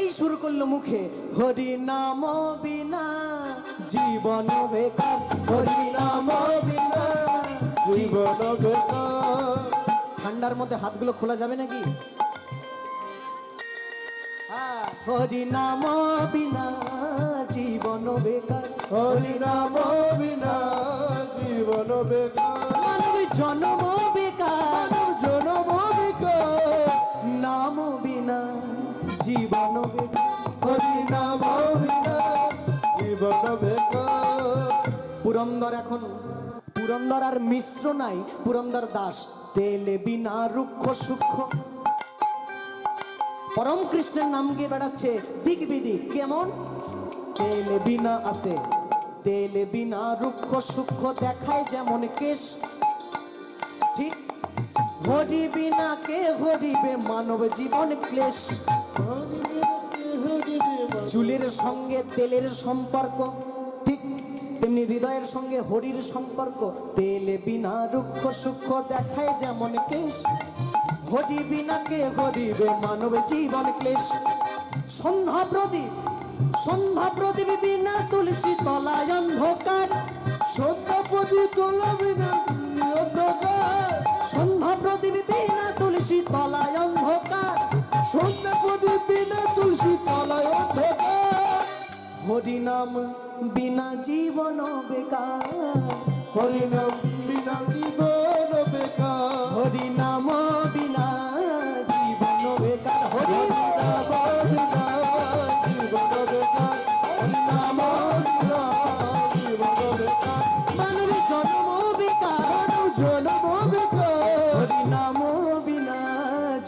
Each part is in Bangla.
বলেই শুরু করলো মুখে, হরি নাম বিনা জীবন বেকার, হরি নাম বিনা জীবন বেকার। ঠান্ডার মধ্যে হাতগুলো খোলা যাবে নাকি? হরি নাম বিনা জীবন বেকার, হরি নাম বিনা জীবন বেকার। মানব জন্ম বেকার, জনম বেকার। নাম বিনা জীবন বেকার। হরি নাম বিনা জীবন বেকার। পুরন্দর এখন পুরন্দর আর মিশ্র নাই, পুরন্দর দাস। তেলে বিনা রুক্ষ সূক্ষ্ম, পরম কৃষ্ণের নাম গিয়ে বেড়াচ্ছে দিক বিদিক। কেমন? তেলে বিনা আছে, তেলে বিনা রুক্ষ সূক্ষ্ম দেখায় যেমন কেশ, ঠিক হরি বিনা কে হরিবে মানব জীবন ক্লেশ। চুলের সঙ্গে তেলের সম্পর্ক, ঠিক তেমনি হৃদয়ের সঙ্গে হরির সম্পর্ক। তেলে বিনা রুক্ষ সূক্ষ্ম দেখায় যেমন কেশ, হরি বিনা কে হরিবে মানব জীবন ক্লেশ। সন্ধ্যা প্রদীপ, সন্ধ্যা প্রদীপ বিনা তুলসী তলায় অন্ধকার, সন্ধ্যা প্রদীপ তোলা বিনা অন্ধকার। সন্ধ্যা প্রদীপ বিনা তুলসী তলায় অন্ধকার, সন্ধ্যা প্রদীপ বিনা তুলসী তলায় অন্ধকার। হরি নাম বিনা জীবন বেকার, হরি নাম বিনা জীবন বেকার। হরি নাম বিনা জীবন বেকার, হরি নাম বিনা জীবন বেকার। হরি নাম বিনা জীবন বেকার। মানব জন্ম বেকার, জনম বেকার। হরি নাম বিনা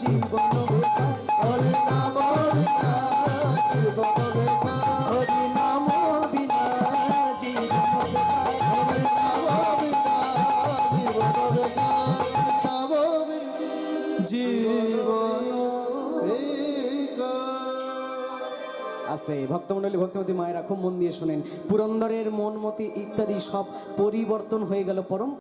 জীবন বেকার, হরি নাম বিনা জীবন বেকার। হরি নাম বিনা জীবন বেকার। হরি নাম বিনা জীবন বেকার। নাম বিনা জীবন বেকার। আছে। ভক্তমণ্ডলী, ভক্তিমতী মায়েরা খুব মন দিয়ে শোনেন। পুরন্দরের মনমতি ইত্যাদি সব পরিবর্তন হয়ে গেল পরম